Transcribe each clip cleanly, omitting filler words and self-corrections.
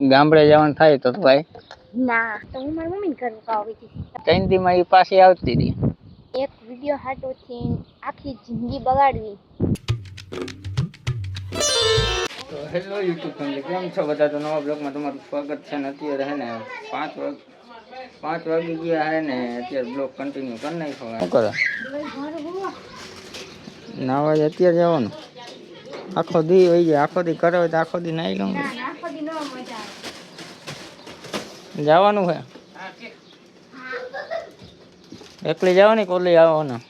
ગામડે જવાનું થાય તો ભાઈ ના તો હું મારી મમ્મીને ઘરે આવી હતી. 3 દીમાં એ પાછી આવતી હતી. એક વિડિયો હાટોથી આખી જિંદગી બગાડવી. તો હેલો યુટ્યુબ ફેમિલી, કેમ છો બધા? તો નવા બ્લોગમાં તમારું સ્વાગત છે. ને અત્યારે હે ને 5 વાગી ગયા હે ને અત્યારે બ્લોગ કન્ટિન્યુ કરી નાખ્યો. શું કરે? નાવા અત્યારે જવાનું? આખો દી હોય જાય, આખો દી કરે હોય તો આખો દી નાઈ લઉં. જવાનું છે એકલી જવાની કે ઓલી આવવાના?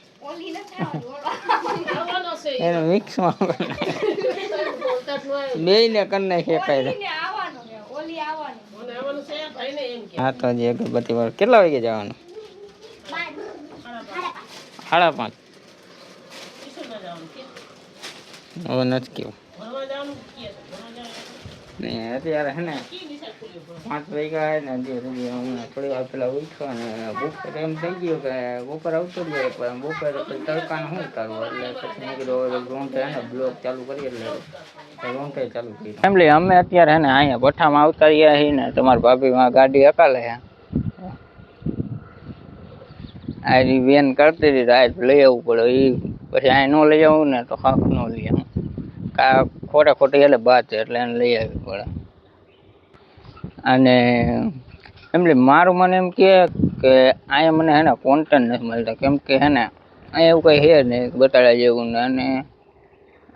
એને મિક્સમાં બે ને કરી નાખી એકાય. હા તો હજી અગરબત્તી વાર કેટલા વાગે જવાનું? 5:30. હવે નથી કેવું ને અત્યારે હે ને 5 વાગ્યા હે ને હજી હમણાં થોડી વાર પેલા ઉઠ્યો ને બપોર એમ થઈ ગયું કે બપોર આવતો જ હોય, પણ બપોર પછી તડકાને શું ઉતારવું એટલે પછી મેં કીધું રોંઠે હે ને બ્લોગ ચાલુ કરીએ એટલે રોંઠે ચાલુ કરી. ફેમિલી અમે અત્યારે હે ને અહીંયા ભઠ્ઠામાં આવતા રહ્યા છીએ ને તમારા ભાભીમાં ગાડી હકાલે છે. આ વેન કરતી હતી તો આજ લઈ આવવું પડે. એ પછી અહીં ન લઈ આવું ને તો ખાસ ન લઈ આવું. ખોટી એટલે બાત છે એટલે એને લઈ આવવી પડે. અને એમલી મારું મને એમ કે અહીંયા મને હે ને કોન્ટેન્ટ નથી મળતા, કેમ કે હે ને અહીંયા એવું કંઈ છે નહીં બતાડ્યા જેવું ને. અને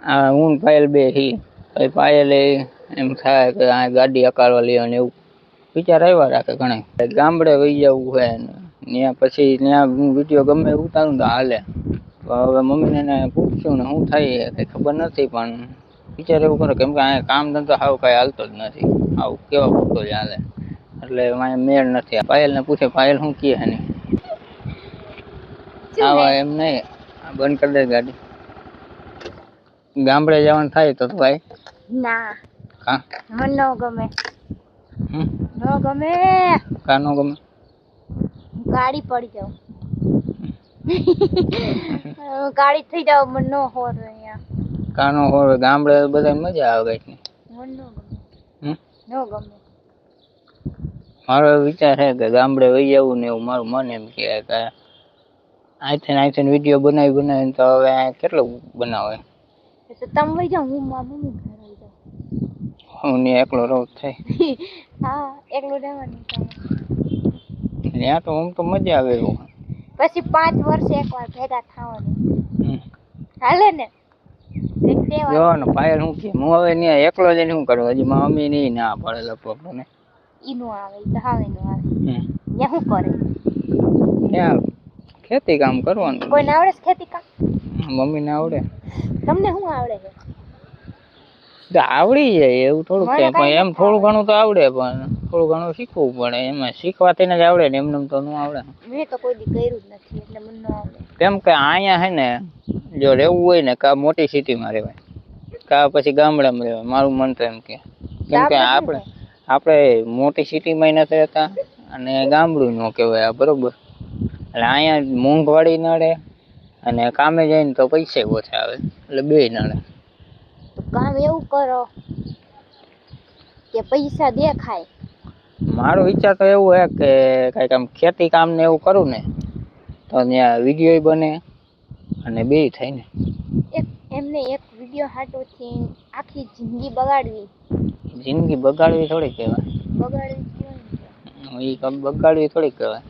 આ હું પાયલ બે હી પછી પાયલ એમ થાય કે આ ગાડી હકાળવા લેવા ને એવું વિચાર આવ્યા રાખે ઘણા. ગામડે વહી જવું હોય ને ત્યાં પછી ત્યાં હું વિડીયો ગમે ઉતારું તો હાલે. તો હવે મમ્મીને એને પૂછ્યું ને શું થાય કંઈ ખબર નથી, પણ વિચાર એવું કરો કેમ કે અહીંયા કામ ધંધો સાવ કાંઈ હાલતો જ નથી. આવું કેવા પૂરતો જ હાલે એટલે અહીંયા મેળ નથી. પાયલને પૂછે, પાયલ શું કહે નહીં આવા એમ નહીં. બંધ કરી દે ગાડી. ગામડે જવાનું થાય તો ભાઈ ના હા મને ન ગમે. ન ગમે. કા ન ગમે? ગાડી પડી જાવ ગાડી થઈ જાવ મને ન હોર અહીંયા. કાનો હોર ગામડે બધા મજા આવે કઈ. મને ન ગમે. ન ગમે. મારો વિચાર છે કે ગામડે વહી જવું ને એવું મારું મન એમ કે આઈથી વિડીયો બનાવીને તો હવે કેટલું બનાવે. તો તમે વહી જાવ, હું મારી મમ્મી ઘરે આવી જાઉં. હું ને એકલો રહું થાય. હા એકલું રહેવાનું. ત્યાં તો આમ તો મજા આવે એવું. પછી 5 વર્ષે એકવાર ભેગા થવાનું હાલે ને. જો ને પાયલ શું કે હું હવે ત્યાં એકલો જઈને શું કરું? હજી મારી મમ્મી નહીં ના પડે લગભગ ને. ઈ નો આવે, ઈ તો હાવે નો આવે. ત્યાં શું કરે? ત્યાં ખેતી કામ કરવાનું. કોઈને આવડે છે ખેતી કામ? મમ્મીને આવડે. તમને શું આવડે છે? આવડી જાય એવું થોડુંક છે, પણ એમ થોડું ઘણું તો આવડે, પણ થોડું ઘણું શીખવું પડે. એમાં શીખવાથી જ આવડે ને, એમને તો ન આવડે. મેં તો કોઈ દી કર્યું જ નથી એટલે મને ન આવડે. કેમ કે અહીંયા હે ને જો રહેવું હોય ને કા મોટી સિટીમાં રહેવાય કા પછી ગામડામાં રહેવાય. મારું મન તો એમ કે કેમ કે આપણે મોટી સિટીમાં નથી રહેતા અને ગામડું ન કહેવાય બરોબર. એટલે અહીંયા મોંઘવારી નડે અને કામે જઈને તો પૈસા ઓછા આવે એટલે બે નડે. તો કામ એવું કરો કે પૈસા દેખાય. મારો વિચાર તો એવું હે કે કઈક આમ ખેતી કામ ને એવું કરું ને તો ત્યાં વિડીયો બને અને બે થાય ને. એમને એક વિડીયો હાટોથી આખી જિંદગી બગાડવી. જિંદગી બગાડવી થોડી કહેવાય. બગાડવી થોડી કહેવાય.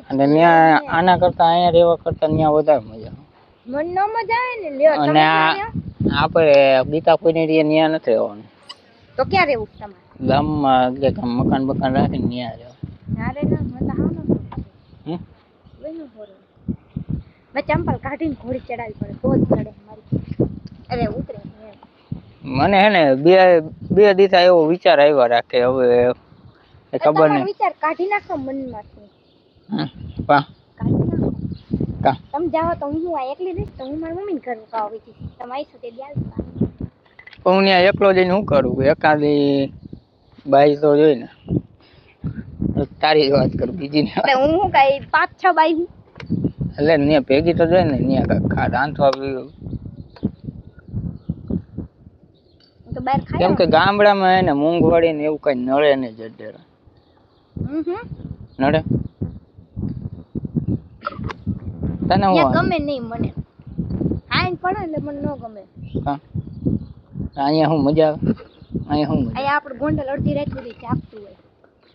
અને ત્યાં આના કરતા અહીંયા રહેવા કરતા ત્યાં વધારે મજા. મન ન મજા આવે ને લ્યો. અને આપણે ગીતા કોઈને ત્યાં નથી રહેવાનું. તો ક્યાં રહેવું તમારે? ગામમાં કે મકાન બકાન રાખીને ત્યાં રહેવું. અરે ના મને હાવ ન મેં ચંપલ કાઢીને ઘોડી ચડાવી પડે તો જ ચડે મારી. અરે ઉતરે મને હે ને બે દીધા એવો વિચાર આવ્યા રાખે. હવે ખબર નહીં. વિચાર કાઢી નાખો મનમાંથી. તમે જાઓ તો હું એકલી રહીશ તો હું મારી મમ્મીને ઘરે આવી જઈશ. તમે આવી શકો તે હું ત્યાં એકલો જઈને શું કરું? એકાદી બાઈ તો જોઈ ને. તારી જ વાત કરું બીજી ને. હું શું કઈ 5-6 બાઈ હું એટલે ત્યાં ભેગી તો જોઈ ને ત્યાં રાંધવા તો બહાર ખાય કેમ કે ગામડામાં એને મોંઘવારી ને એવું કઈ નડે ને જડેરા નડે તને હું ત્યાં ગમે નહીં મને આઈન પડે એટલે મને ન ગમે હા અહીંયા હું મજા આવે અહીંયા હું મજા અહીંયા આપણે ગોંડલ અડધી રાત સુધી જાગતું હોય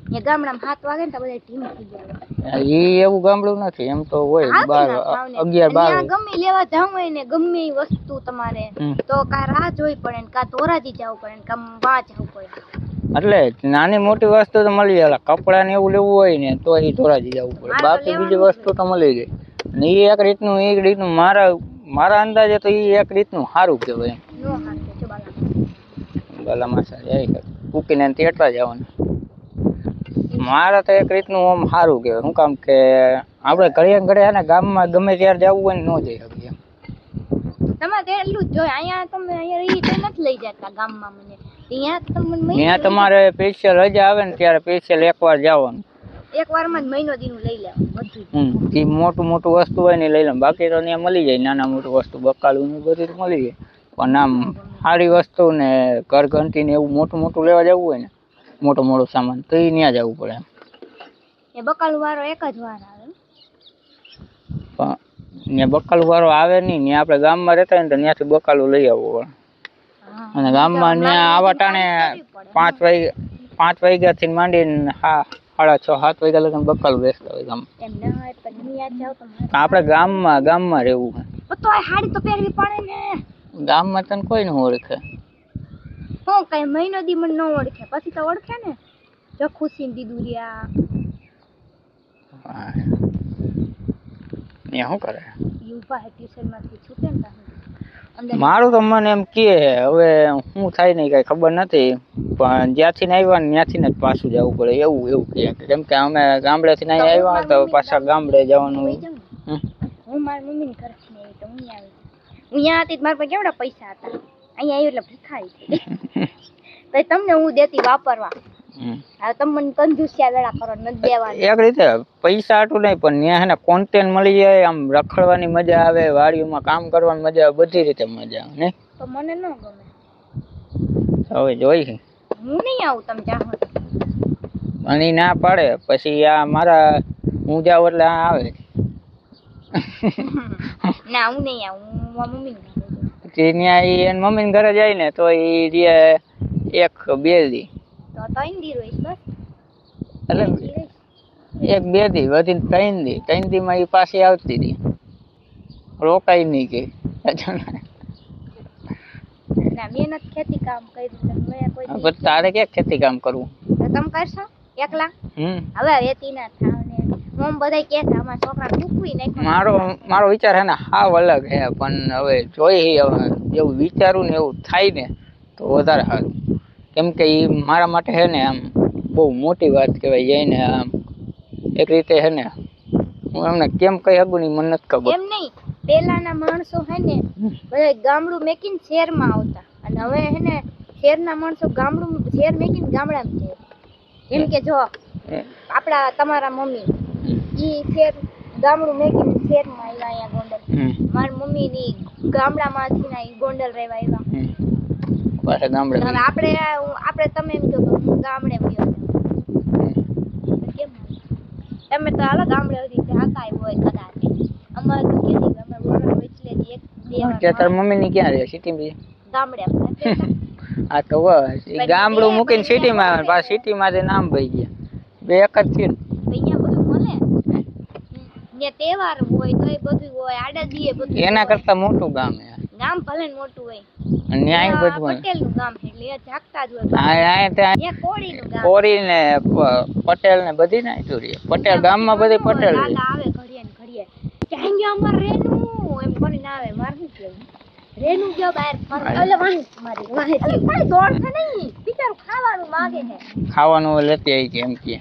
ત્યાં ગામડામાં 7 વાગે ને તો બધા ટીમ થઈ જાય ઈ એવું ગામડું નથી એમ તો હોય 11 12 ગમે લેવા જાવ હોય ને ગમે એ વસ્તુ તમારે તો કા રાહ જોઈ પડે ને કા ધોરાજી જવું પડે ને કા બા જવું પડે એટલે નાની મોટી વસ્તુ તો મળી જાય કપડા ને એવું લેવું હોય ને તો એ ધોરાજી જવું પડે બાકી બીજી વસ્તુ તો મળી જાય ને એ એક રીતનું મારા અંદાજે તો એ એક રીતનું સારું કહેવાય નો હાથ છે બાલા માસા જાય કૂકીને તેડતા જવાનું મારા તો એક રીતનું આમ સારું કહેવાય શું કામ કે આપણે ઘરે ને ગામમાં ગમે ત્યારે જવું હોય ને ન જઈ શકીએ તમારે એટલું જ જોઈએ અહીંયા તમે અહીંયા રહી તો નથી લઈ જતા ગામમાં મને ત્યાં તમારે સ્પેશિયલ રજા આવે ને ત્યારે સ્પેશિયલ એકવાર જવાનું એક વારમાં જ મહિનો દીનું લઈ લેવાનું બધું મોટું વસ્તુ હોય ને લઈ લે બાકી તો ત્યાં મળી જાય નાના મોટું વસ્તુ બકાલું ને બધું તો મળી જાય પણ આમ સારી વસ્તુ ને ઘર ઘંટી ને એવું મોટું લેવા જવું હોય ને મોટો સામાન તો એ ત્યાં જવું પડે એ બકાલું વાળો એક જ વાર આવે પણ ત્યાં બકાલું વાળો આવે નહીં ત્યાં આપણે ગામમાં રહેતા હોય ને તો ત્યાંથી બકાલું લઈ આવવું પડે અને ગામમાં ત્યાં આવા ટાણે 5 વાગ્યાથી માંડીને 6:30 7 વાગ્યા લગન બકાલું બેસતા હોય ગામમાં આપણે ગામમાં રહેવું તો આ હાડી તો પહેરવી પડે ને ગામમાં તને કોઈ ન ઓળખે હું કઈ મહિનો દી મને ન ઓળખે પછી તો ઓળખે ને જો ખુશી દીદુરિયા ને શું કરે યુવા ટ્યુશન માંથી છૂટે ને મારું તો મને એમ કે હવે શું થાય ને કઈ ખબર નથી પણ જ્યાંથી ને આવ્યા ને ત્યાંથી ને જ પાછું જવું પડે એવું કે કેમ કે અમે ગામડેથી ને આવ્યા તો પાછા ગામડે જવાનું હું મારી મમ્મીને ઘરે આવી તો હું અહીંયા હતી મારા પાસે કેવડા પૈસા હતા અહીંયા આવ્યું એટલે ભીખાઈ તો તમને હું દેતી વાપરવા હવે તમે મને કંજુસિયા વેળા કરો નથી દેવાની એક રીતે પૈસા આટલું નહીં પણ ત્યાં હે ને કોન્ટેન્ટ મળી જાય આમ રખડવાની મજા આવે વાડીઓમાં કામ કરવાની મજા આવે બધી રીતે મજા આવે ને તો મને ન ગમે હવે જોઈ હું નહીં આવું તમે ચાહો અને ના પાડે પછી આ મારા હું જાઉં એટલે આ આવે ના હું નહીં આવું હું મમ્મી ત્યાં એની મમ્મી ઘરે જાય ને તો એ રે 1-2 દી તો 3 દી રહીશ બસ એટલે 1-2 દી વધીને 3 દી માં એ પાછી આવતી રહી રોકાઈ નહીં કે ના મહેનત ખેતી કામ કરી તારે ક્યાં ખેતી કામ કરવું તમે કરશો એકલા હવે વેતી ના થાવ ને મમ બધાય કે છે અમાર છોકરા મૂકવી નાખ્યો મારો વિચાર હે ને હાવ અલગ હે પણ હવે જોઈ હવે એવું વિચારું ને એવું થાય ને તો વધારે સારું કેમ કે એ મારા માટે હે ને આમ બહુ મોટી વાત કહેવાય જઈને આમ એક રીતે હે ને હું એમને કેમ કહી શકું ને મને નથી ખબર એમ નહીં પહેલાના માણસો હે ને બધા ગામડું મેકીને શહેરમાં આવતા અને હવે હે ને શહેરના માણસો શહેર મેકીને ગામડામાં જાય જેમ કે જો આપણા તમારા મમ્મી ઈ શહેર ગામડું મેકીને શહેરમાં આવ્યા અહીંયા ગોંડલ મારી મમ્મી ની ગામડામાંથી ના ઈ ગોંડલ રહેવા આવ્યા પાછા ગામડે હવે આપણે તમે એમ કહો કે હું ગામડે ગયો કેમ તમે તો હાલો ગામડે સુધી જાકાય હોય કદાચ અમારે તો કેતી અમે વરણ વેચલે એક તાર મમ્મી ની ક્યાં રહે સિટીમાં ગામડે આ તો બસ ગામડું મૂકીને સિટીમાં આવે પાછા સિટીમાંથી નામ ભઈ ગયા બે એક જ છે અહીંયા બધું મળે ને તહેવાર હોય તો એ બધું હોય આડા દીએ બધું એના કરતા મોટું ગામ છે ગામ ભલે મોટું હોય ન્યાય બધું પટેલ નું ગામ છે એટલે જાગતા જ હોય અહીંયા કોળી નું ગામ કોરી ને પટેલ ને બધી ના જોડી પટેલ ગામમાં બધી પટેલ આવે ઘડીએ ક્યાં ગયા અમાર રેનું એમ કરીને આવે માર શું કેવું રેનું ગયો બહાર એટલે મારી પણ દોડ છે નહીં બિચારું ખાવાનું માંગે છે ખાવાનું લેતી આવી કે એમ કે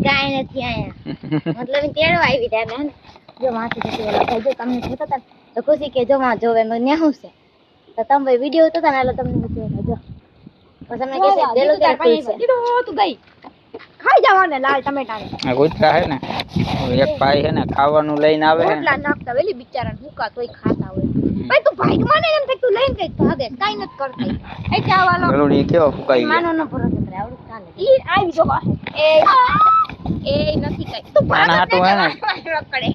કાઈ નથી આયા મતલબ તેડવા આવી ત્યાં ને જો માથે જતી ઓલા ભાઈ જો તમને જોતા હતા તો ખુશી કે જો માં જોવે મને ન્યા છે તો તમે ભાઈ વિડિયો ઉતારતા ને એટલે તમને જોતા જો પછી તમને કહે છે દેલો કે પૈસા દીધો તું ગઈ ખાઈ જવાને લાલ ટમેટાને આ ગુજરા હે ને એક ભાઈ હે ને ખાવાનું લઈને આવે રોટલા નાખતા વેલી બિચારાને ભૂકા તોય ખાતા હોય ભાઈ તું ભાઈ મને એમ થાય તું લઈને કઈક ભાગે કાઈ નથી કરતી એ ચાવાલો ગલુડી કેવા ફૂકાઈ ગયા. માનો ન ભરોસો કરે આવડું ચાલે ઈ આવી જો એ નથી કઈ તું ભાગ એના હાટુ હે ને રખડે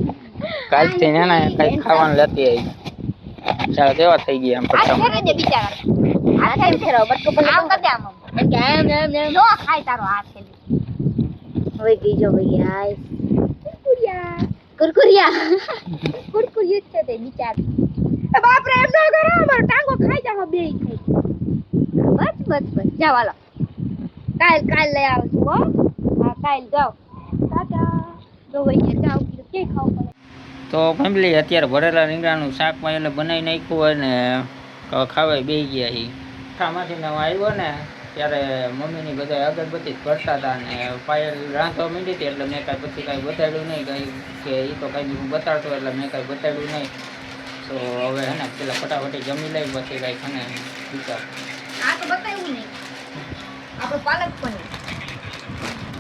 કાલથી ને ને કઈ ખાવાનું લેતી આવી. ચાલ કેવા થઈ ગયા આમ આ પટ્ટા. ફેરે દે બિચારા આ કેમ ફેરો બટકો ભલે આમ કર દે આમ એમ કે એમ નો ખાય તારો હાથ છે હવે ગઈ જો ભાઈ આય કુરકુરિયા કુરકુરિયા છે તે બિચાર એ બાપ રે એમ ન કરો મારો ટાંગો ખાઈ જાવ બે ખાઈ બસ જાવ હાલો કાલ લઈ આવશું હો હા કાલ જાવ ટાટા તો ભાઈ જાવ કે ખાવ પડે. તો ફેમિલી અત્યારે ભરેલા રીંગણાનું શાક માં એને બનાવી નાખ્યું અને ખાવા બેસી ગયા એ. ખામાંથી હું આવ્યો ને ત્યારે મમ્મીની બધા અગરબત્તી જ કરતા હતા ને પાયલ રાંધવા માંડી હતી એટલે મેં કાંઈ પછી કાંઈ બતાડ્યું નહીં કંઈ કે એ તો કાંઈ હું બતાડતો એટલે મેં કાંઈ બતાડ્યું નહીં. તો હવે હે ને પેલા ફટાફટી જમી લઈ પછી કાંઈ ખાને વિચાર. આ તો બતાવ્યું નહીં આપણો પાલક પનીર.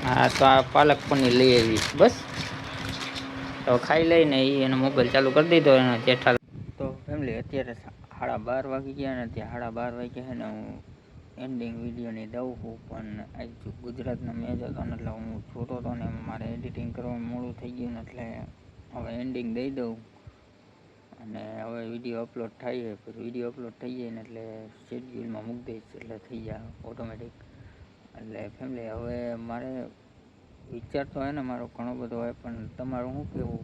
હા તો આ પાલક પનીર લઈ આવી બસ. તો ખાઈ લઈને એનો મોબાઈલ ચાલુ કરી દીધો એનો જેઠા. તો ફેમિલી અત્યારે 12:30 વાગી ગયા ને ત્યાં 12:30 વાગ્યા છે ને હું એન્ડિંગ વિડીયોની દઉં છું પણ આજ ગુજરાતનો મેચ હતો ને એટલે હું જોતો હતો ને મારે એડિટિંગ કરવાનું મોડું થઈ ગયું ને એટલે હવે એન્ડિંગ દઈ દઉં અને હવે વિડીયો અપલોડ થાય પછી વિડીયો અપલોડ થઈ જાય ને એટલે શેડ્યુલમાં મૂકી દઈશ એટલે થઈ જાય ઓટોમેટિક. એટલે ફેમિલી હવે મારે વિચાર તો હે ને મારો ઘણો બધો હોય પણ તમારું શું કહેવું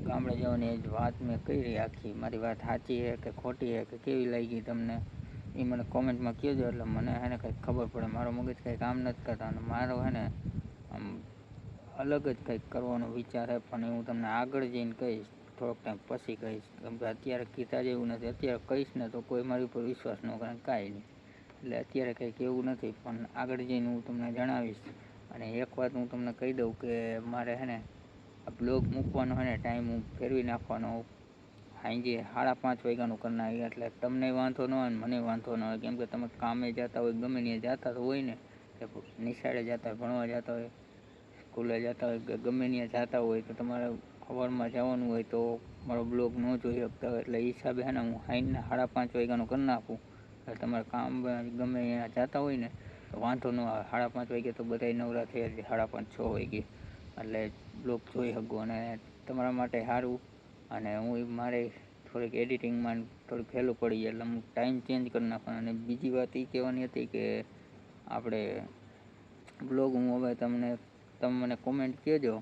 ગામડે જવાની જ વાત મેં કરી આખી મારી વાત સાચી છે કે ખોટી છે કે કેવી લાગી તમને એ મને કોમેન્ટમાં કહેજો એટલે મને હે ને કંઈક ખબર પડે. મારો મગજ કંઈ કામ નથી કરતા અને મારો હે ને આમ અલગ જ કંઈક કરવાનો વિચાર છે પણ એ હું તમને આગળ જઈને કહીશ થોડોક ટાઈમ પછી કહીશ કેમ કે અત્યારે કીધા જેવું નથી. અત્યારે કહીશ ને તો કોઈ મારી ઉપર વિશ્વાસ ન કરે કાંઈ નહીં એટલે અત્યારે કંઈક એવું નથી પણ આગળ જઈને હું તમને જણાવીશ. અને એક વાત હું તમને કહી દઉં કે મારે હે ને આ બ્લોગ મૂકવાનો હે ને ટાઈમ હું ફેરવી નાખવાનો સાંજે 5:30 વાગ્યાનું કરી નાખી એટલે તમને વાંધો ન હોય ને મને વાંધો ન હોય કેમ કે તમે કામે જતા હોય ગમે ત્યાં જતા તો હોય ને કે નિશાળે જતા હોય ભણવા જતા હોય સ્કૂલે જતા હોય કે ગમે ત્યાં જતા હોય તો તમારે સવારમાં જવાનું હોય તો મારો બ્લોગ ન જોઈ શકતા હોય એટલે એ હિસાબે હે ને હું સાંજના 5:30 વાગ્યાનું કરી નાખું એટલે તમારે કામ ગમે ત્યાં જતા હોય ને તો વાંધો ન આવે. 5:30 વાગે તો બધા નવરા થઈ જાય 5:30 6 વાગે એટલે બ્લોગ જોઈ શકું અને તમારા માટે સારું. અને હું મારે થોડીક એડિટિંગમાં થોડીક હેલું પડી જાય એટલે હું ટાઈમ ચેન્જ કરી નાખવાનો. અને બીજી વાત એ કહેવાની હતી કે આપણે બ્લોગ હું હવે તમે મને કોમેન્ટ કહેજો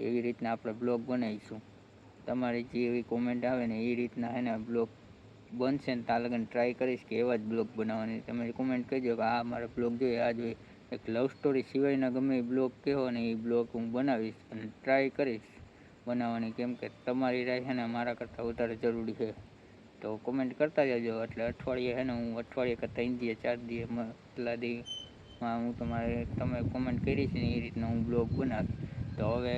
એવી રીતના આપણે બ્લોગ બનાવીશું. તમારી જે એવી કોમેન્ટ આવે ને એ રીતના હે ને બ્લોગ બનશે ને ત્યાં લગન ટ્રાય કરીશ કે એવા જ બ્લોગ બનાવવાની. તમે કોમેન્ટ કહેજો કે આ મારે બ્લોગ જોઈએ આ જોઈએ એક લવ સ્ટોરી સિવાયના ગમે એ બ્લોગ કહો ને એ બ્લોગ હું બનાવીશ અને ટ્રાય કરીશ બનાવવાની કેમ કે તમારી રાય છે ને મારા કરતાં વધારે જરૂરી છે. તો કોમેન્ટ કરતા જજો એટલે અઠવાડિયે છે ને હું અઠવાડિયે કે 3 દિવસ 4 દિવસ એટલા દીમાં હું તમે કોમેન્ટ કરી છે ને એ રીતના હું બ્લોગ બનાવીશ. તો હવે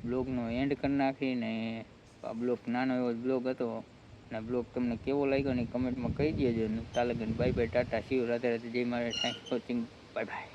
બ્લોગનો એન્ડ કરી નાખીને આ બ્લોગ નાનો એવો બ્લોગ હતો અને બ્લોગ તમને કેવો લાગ્યો ને કમેન્ટમાં કહી દેજો. તાલગન bye bye tata see you Radhe Radhe જય મારે સાયન્સ કોચિંગ બાય બાય.